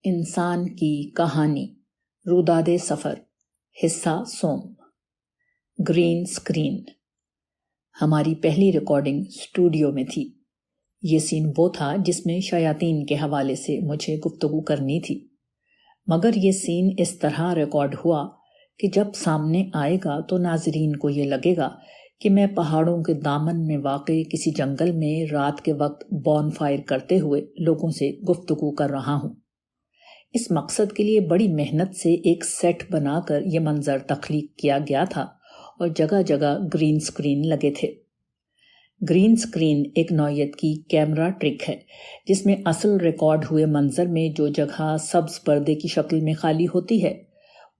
انسان کی کہانی روداد سفر حصہ سوم گرین سکرین۔ ہماری پہلی ریکارڈنگ اسٹوڈیو میں تھی۔ یہ سین وہ تھا جس میں شیاطین کے حوالے سے مجھے گفتگو کرنی تھی، مگر یہ سین اس طرح ریکارڈ ہوا کہ جب سامنے آئے گا تو ناظرین کو یہ لگے گا کہ میں پہاڑوں کے دامن میں واقع کسی جنگل میں رات کے وقت بون فائر کرتے ہوئے لوگوں سے گفتگو کر رہا ہوں۔ اس مقصد کے لیے بڑی محنت سے ایک سیٹ بنا کر یہ منظر تخلیق کیا گیا تھا اور جگہ جگہ گرین سکرین لگے تھے۔ گرین سکرین ایک نوعیت کی کیمرہ ٹرک ہے جس میں اصل ریکارڈ ہوئے منظر میں جو جگہ سبز پردے کی شکل میں خالی ہوتی ہے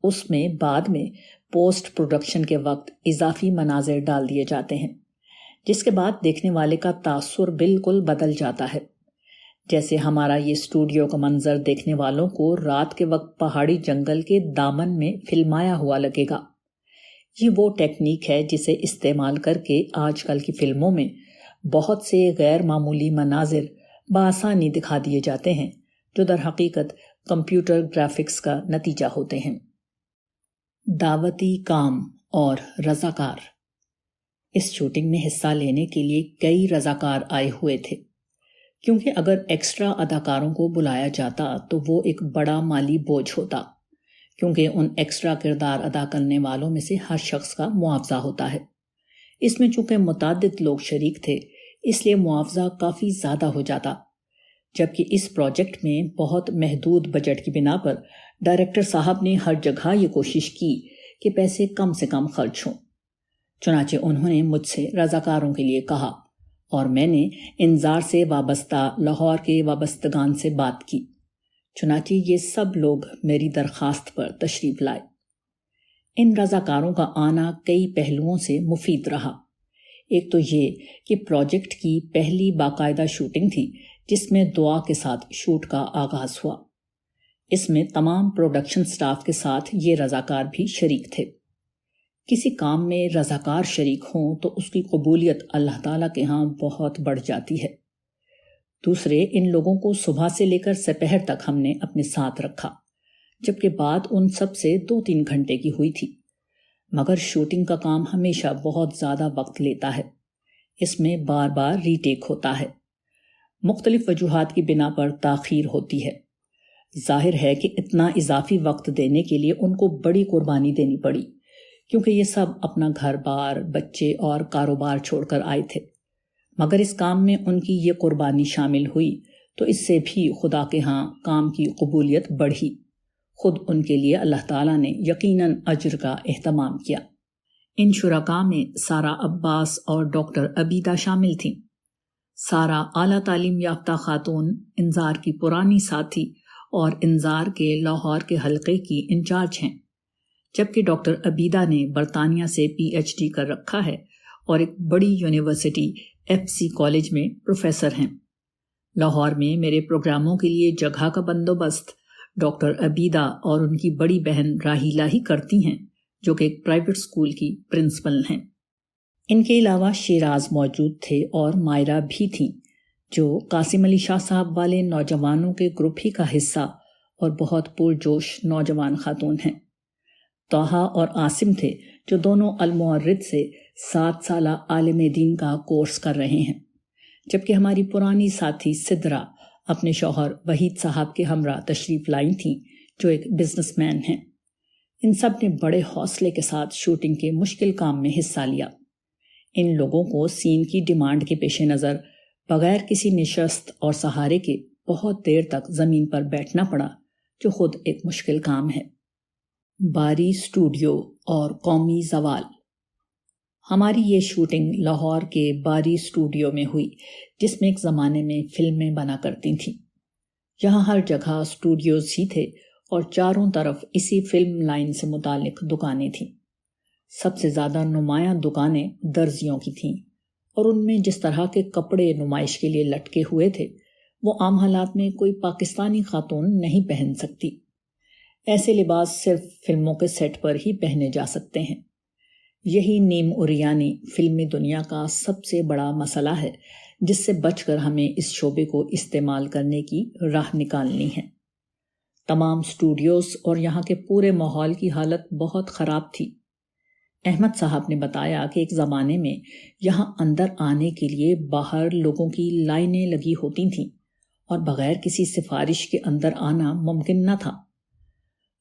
اس میں بعد میں پوسٹ پروڈکشن کے وقت اضافی مناظر ڈال دیے جاتے ہیں، جس کے بعد دیکھنے والے کا تاثر بالکل بدل جاتا ہے۔ جیسے ہمارا یہ اسٹوڈیو کا منظر دیکھنے والوں کو رات کے وقت پہاڑی جنگل کے دامن میں فلمایا ہوا لگے گا۔ یہ وہ ٹیکنیک ہے جسے استعمال کر کے آج کل کی فلموں میں بہت سے غیر معمولی مناظر بآسانی دکھا دیے جاتے ہیں جو در حقیقت کمپیوٹر گرافکس کا نتیجہ ہوتے ہیں۔ دعوتی کام اور رضاکار۔ اس شوٹنگ میں حصہ لینے کے لیے کئی رضاکار آئے ہوئے تھے، کیونکہ اگر ایکسٹرا اداکاروں کو بلایا جاتا تو وہ ایک بڑا مالی بوجھ ہوتا، کیونکہ ان ایکسٹرا کردار ادا کرنے والوں میں سے ہر شخص کا معاوضہ ہوتا ہے۔ اس میں چونکہ متعدد لوگ شریک تھے اس لیے معاوضہ کافی زیادہ ہو جاتا، جبکہ اس پروجیکٹ میں بہت محدود بجٹ کی بنا پر ڈائریکٹر صاحب نے ہر جگہ یہ کوشش کی کہ پیسے کم سے کم خرچ ہوں۔ چنانچہ انہوں نے مجھ سے رضاکاروں کے لیے کہا اور میں نے انظار سے وابستہ لاہور کے وابستگان سے بات کی۔ چنانچہ یہ سب لوگ میری درخواست پر تشریف لائے۔ ان رضاکاروں کا آنا کئی پہلوؤں سے مفید رہا۔ ایک تو یہ کہ پروجیکٹ کی پہلی باقاعدہ شوٹنگ تھی جس میں دعا کے ساتھ شوٹ کا آغاز ہوا۔ اس میں تمام پروڈکشن سٹاف کے ساتھ یہ رضاکار بھی شریک تھے۔ کسی کام میں رضاکار شریک ہوں تو اس کی قبولیت اللہ تعالیٰ کے ہاں بہت بڑھ جاتی ہے۔ دوسرے، ان لوگوں کو صبح سے لے کر سپہر تک ہم نے اپنے ساتھ رکھا، جبکہ بات ان سب سے 2-3 گھنٹے کی ہوئی تھی، مگر شوٹنگ کا کام ہمیشہ بہت زیادہ وقت لیتا ہے۔ اس میں بار بار ری ٹیک ہوتا ہے۔ مختلف وجوہات کی بنا پر تاخیر ہوتی ہے۔ ظاہر ہے کہ اتنا اضافی وقت دینے کے لیے ان کو بڑی قربانی دینی پڑی، کیونکہ یہ سب اپنا گھر بار، بچے اور کاروبار چھوڑ کر آئے تھے، مگر اس کام میں ان کی یہ قربانی شامل ہوئی تو اس سے بھی خدا کے ہاں کام کی قبولیت بڑھی۔ خود ان کے لیے اللہ تعالیٰ نے یقیناً اجر کا اہتمام کیا۔ ان شرکاء میں سارہ عباس اور ڈاکٹر عبیدہ شامل تھیں۔ سارہ اعلیٰ تعلیم یافتہ خاتون، انظار کی پرانی ساتھی اور انظار کے لاہور کے حلقے کی انچارج ہیں، جبکہ ڈاکٹر عبیدہ نے برطانیہ سے PhD کر رکھا ہے اور ایک بڑی یونیورسٹی FC کالج میں پروفیسر ہیں۔ لاہور میں میرے پروگراموں کے لیے جگہ کا بندوبست ڈاکٹر عبیدہ اور ان کی بڑی بہن راہیلہ ہی کرتی ہیں، جو کہ ایک پرائیویٹ اسکول کی پرنسپل ہیں۔ ان کے علاوہ شیراز موجود تھے اور مائرہ بھی تھیں، جو قاسم علی شاہ صاحب والے نوجوانوں کے گروپ ہی کا حصہ اور بہت پرجوش نوجوان خاتون ہیں۔ طہا اور عاصم تھے، جو دونوں المعرض سے 7 سالہ عالم دین کا کورس کر رہے ہیں، جبکہ ہماری پرانی ساتھی سدرا اپنے شوہر وحید صاحب کے ہمراہ تشریف لائی تھیں، جو ایک بزنس مین ہیں۔ ان سب نے بڑے حوصلے کے ساتھ شوٹنگ کے مشکل کام میں حصہ لیا۔ ان لوگوں کو سین کی ڈیمانڈ کے پیش نظر بغیر کسی نشست اور سہارے کے بہت دیر تک زمین پر بیٹھنا پڑا، جو خود ایک مشکل کام ہے۔ باری اسٹوڈیو اور قومی زوال۔ ہماری یہ شوٹنگ لاہور کے باری اسٹوڈیو میں ہوئی، جس میں ایک زمانے میں فلمیں بنا کرتی تھیں۔ یہاں ہر جگہ اسٹوڈیوز ہی تھے اور چاروں طرف اسی فلم لائن سے متعلق دکانیں تھیں۔ سب سے زیادہ نمایاں دکانیں درزیوں کی تھیں، اور ان میں جس طرح کے کپڑے نمائش کے لیے لٹکے ہوئے تھے وہ عام حالات میں کوئی پاکستانی خاتون نہیں پہن سکتی۔ ایسے لباس صرف فلموں کے سیٹ پر ہی پہنے جا سکتے ہیں۔ یہی نیم عریانی فلمی دنیا کا سب سے بڑا مسئلہ ہے جس سے بچ کر ہمیں اس شعبے کو استعمال کرنے کی راہ نکالنی ہے۔ تمام اسٹوڈیوز اور یہاں کے پورے ماحول کی حالت بہت خراب تھی۔ احمد صاحب نے بتایا کہ ایک زمانے میں یہاں اندر آنے کے لیے باہر لوگوں کی لائنیں لگی ہوتی تھیں اور بغیر کسی سفارش کے اندر آنا ممکن نہ تھا۔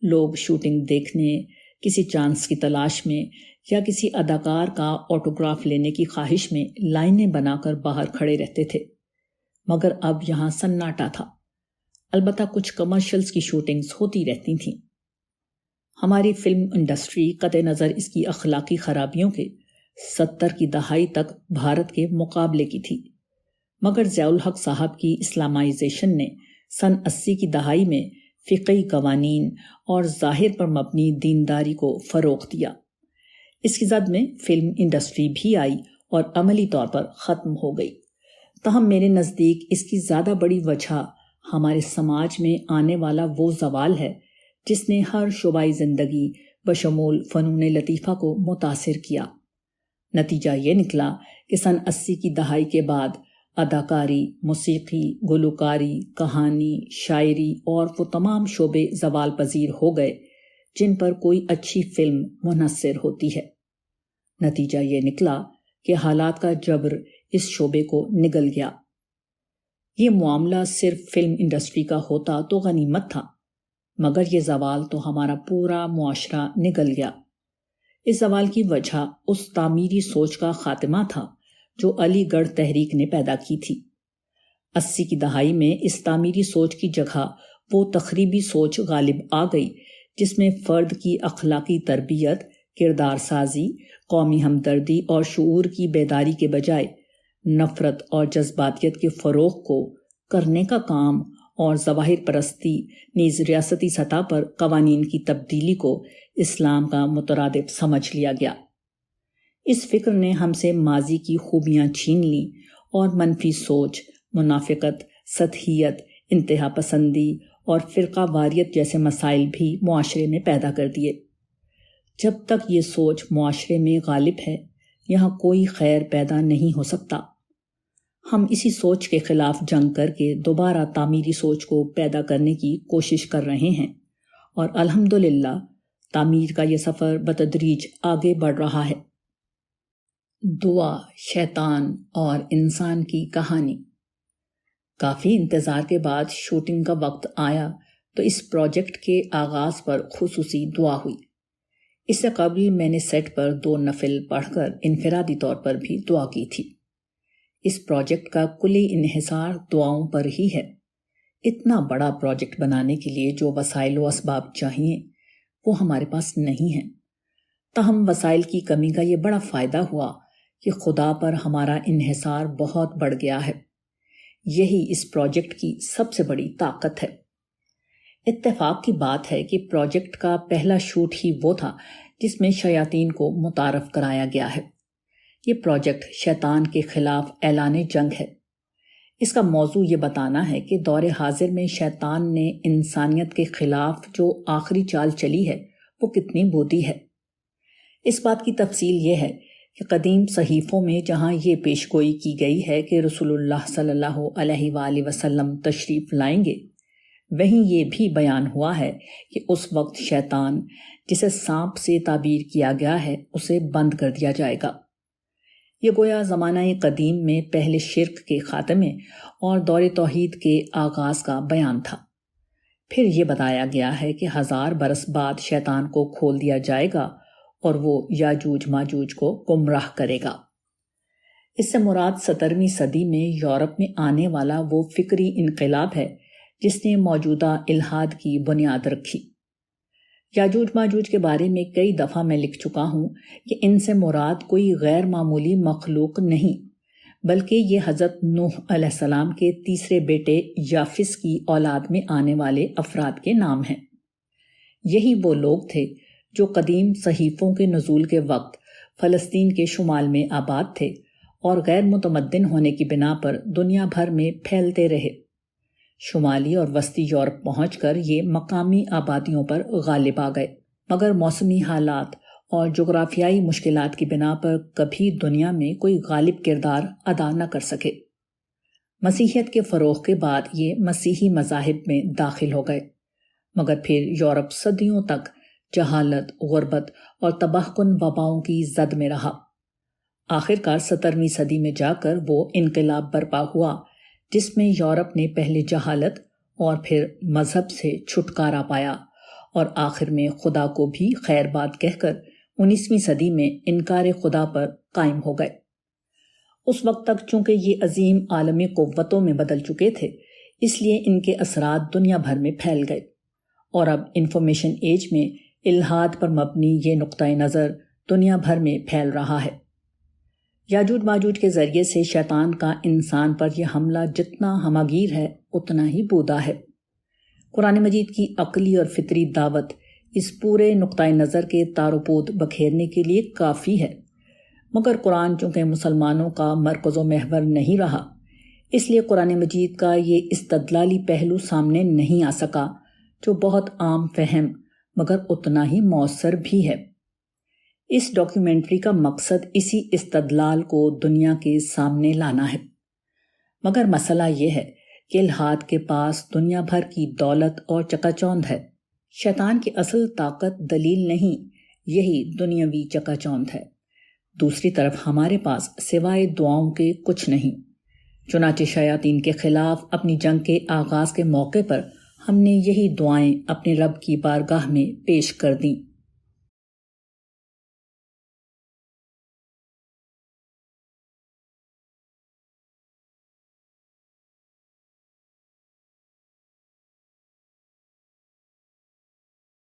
لوگ شوٹنگ دیکھنے، کسی چانس کی تلاش میں یا کسی اداکار کا آٹوگراف لینے کی خواہش میں لائنیں بنا کر باہر کھڑے رہتے تھے، مگر اب یہاں سناٹا تھا۔ البتہ کچھ کمرشلز کی شوٹنگز ہوتی رہتی تھیں۔ ہماری فلم انڈسٹری قطع نظر اس کی اخلاقی خرابیوں کے 70 کی دہائی تک بھارت کے مقابلے کی تھی، مگر ضیاء الحق صاحب کی اسلامائزیشن نے سن 80 کی دہائی میں فقہی قوانین اور ظاہر پر مبنی دینداری کو فروغ دیا۔ اس کی زد میں فلم انڈسٹری بھی آئی اور عملی طور پر ختم ہو گئی۔ تاہم میرے نزدیک اس کی زیادہ بڑی وجہ ہمارے سماج میں آنے والا وہ زوال ہے جس نے ہر شعبۂ زندگی بشمول فنون لطیفہ کو متاثر کیا۔ نتیجہ یہ نکلا کہ سن 80 کی دہائی کے بعد اداکاری، موسیقی، گلوکاری، کہانی، شاعری اور وہ تمام شعبے زوال پذیر ہو گئے جن پر کوئی اچھی فلم منحصر ہوتی ہے۔ نتیجہ یہ نکلا کہ حالات کا جبر اس شعبے کو نگل گیا۔ یہ معاملہ صرف فلم انڈسٹری کا ہوتا تو غنیمت تھا، مگر یہ زوال تو ہمارا پورا معاشرہ نگل گیا۔ اس زوال کی وجہ اس تعمیری سوچ کا خاتمہ تھا جو علی گڑھ تحریک نے پیدا کی تھی۔ 80 کی دہائی میں اس تعمیری سوچ کی جگہ وہ تخریبی سوچ غالب آ گئی جس میں فرد کی اخلاقی تربیت، کردار سازی، قومی ہمدردی اور شعور کی بیداری کے بجائے نفرت اور جذباتیت کے فروغ کو کرنے کا کام اور ظواہر پرستی نیز ریاستی سطح پر قوانین کی تبدیلی کو اسلام کا مترادف سمجھ لیا گیا۔ اس فکر نے ہم سے ماضی کی خوبیاں چھین لیں اور منفی سوچ، منافقت، سطحیت، انتہا پسندی اور فرقہ واریت جیسے مسائل بھی معاشرے میں پیدا کر دیے۔ جب تک یہ سوچ معاشرے میں غالب ہے، یہاں کوئی خیر پیدا نہیں ہو سکتا۔ ہم اسی سوچ کے خلاف جنگ کر کے دوبارہ تعمیری سوچ کو پیدا کرنے کی کوشش کر رہے ہیں، اور الحمدللہ تعمیر کا یہ سفر بتدریج آگے بڑھ رہا ہے۔ دعا، شیطان اور انسان کی کہانی۔ کافی انتظار کے بعد شوٹنگ کا وقت آیا تو اس پروجیکٹ کے آغاز پر خصوصی دعا ہوئی۔ اس سے قبل میں نے سیٹ پر 2 نفل پڑھ کر انفرادی طور پر بھی دعا کی تھی۔ اس پروجیکٹ کا کلی انحصار دعاؤں پر ہی ہے۔ اتنا بڑا پروجیکٹ بنانے کے لیے جو وسائل و اسباب چاہیے وہ ہمارے پاس نہیں ہیں۔ تاہم وسائل کی کمی کا یہ بڑا فائدہ ہوا کہ خدا پر ہمارا انحصار بہت بڑھ گیا ہے۔ یہی اس پروجیکٹ کی سب سے بڑی طاقت ہے۔ اتفاق کی بات ہے کہ پروجیکٹ کا پہلا شوٹ ہی وہ تھا جس میں شیاطین کو متعارف کرایا گیا ہے۔ یہ پروجیکٹ شیطان کے خلاف اعلان جنگ ہے۔ اس کا موضوع یہ بتانا ہے کہ دور حاضر میں شیطان نے انسانیت کے خلاف جو آخری چال چلی ہے وہ کتنی بودی ہے۔ اس بات کی تفصیل یہ ہے کہ قدیم صحیفوں میں جہاں یہ پیشگوئی کی گئی ہے کہ رسول اللہ صلی اللہ علیہ وآلہ وسلم تشریف لائیں گے، وہیں یہ بھی بیان ہوا ہے کہ اس وقت شیطان جسے سانپ سے تعبیر کیا گیا ہے اسے بند کر دیا جائے گا۔ یہ گویا زمانہ قدیم میں پہلے شرک کے خاتمے اور دور توحید کے آغاز کا بیان تھا۔ پھر یہ بتایا گیا ہے کہ 1000 برس بعد شیطان کو کھول دیا جائے گا اور وہ یاجوج ماجوج کو گمراہ کرے گا۔ اس سے مراد 17ویں صدی میں یورپ میں آنے والا وہ فکری انقلاب ہے جس نے موجودہ الحاد کی بنیاد رکھی۔ یاجوج ماجوج کے بارے میں کئی دفعہ میں لکھ چکا ہوں کہ ان سے مراد کوئی غیر معمولی مخلوق نہیں، بلکہ یہ حضرت نوح علیہ السلام کے تیسرے بیٹے یافس کی اولاد میں آنے والے افراد کے نام ہیں۔ یہی وہ لوگ تھے جو قدیم صحیفوں کے نزول کے وقت فلسطین کے شمال میں آباد تھے اور غیر متمدن ہونے کی بنا پر دنیا بھر میں پھیلتے رہے۔ شمالی اور وسطی یورپ پہنچ کر یہ مقامی آبادیوں پر غالب آ گئے، مگر موسمی حالات اور جغرافیائی مشکلات کی بنا پر کبھی دنیا میں کوئی غالب کردار ادا نہ کر سکے۔ مسیحیت کے فروغ کے بعد یہ مسیحی مذاہب میں داخل ہو گئے، مگر پھر یورپ صدیوں تک جہالت، غربت اور تباہ کن وباؤں کی زد میں رہا۔ آخرکار 17ویں صدی میں جا کر وہ انقلاب برپا ہوا جس میں یورپ نے پہلے جہالت اور پھر مذہب سے چھٹکارا پایا اور آخر میں خدا کو بھی خیر بات کہہ کر 19ویں صدی میں انکار خدا پر قائم ہو گئے۔ اس وقت تک چونکہ یہ عظیم عالمی قوتوں میں بدل چکے تھے، اس لیے ان کے اثرات دنیا بھر میں پھیل گئے، اور اب انفارمیشن ایج میں الحاد پر مبنی یہ نقطۂ نظر دنیا بھر میں پھیل رہا ہے۔ یاجوج ماجوج کے ذریعے سے شیطان کا انسان پر یہ حملہ جتنا ہماگیر ہے اتنا ہی بودا ہے۔ قرآن مجید کی عقلی اور فطری دعوت اس پورے نقطۂ نظر کے تار و پود بکھیرنے کے لیے کافی ہے، مگر قرآن چونکہ مسلمانوں کا مرکز و محور نہیں رہا، اس لیے قرآن مجید کا یہ استدلالی پہلو سامنے نہیں آ سکا جو بہت عام فہم مگر اتنا ہی مؤثر بھی ہے۔ اس ڈاکیومنٹری کا مقصد اسی استدلال کو دنیا کے سامنے لانا ہے، مگر مسئلہ یہ ہے کہ الحاد کے پاس دنیا بھر کی دولت اور چکا چوند ہے۔ شیطان کی اصل طاقت دلیل نہیں، یہی دنیاوی چکا چوند ہے۔ دوسری طرف ہمارے پاس سوائے دعاؤں کے کچھ نہیں۔ چنانچہ شیاطین کے خلاف اپنی جنگ کے آغاز کے موقع پر ہم نے یہی دعائیں اپنے رب کی بارگاہ میں پیش کر دیں۔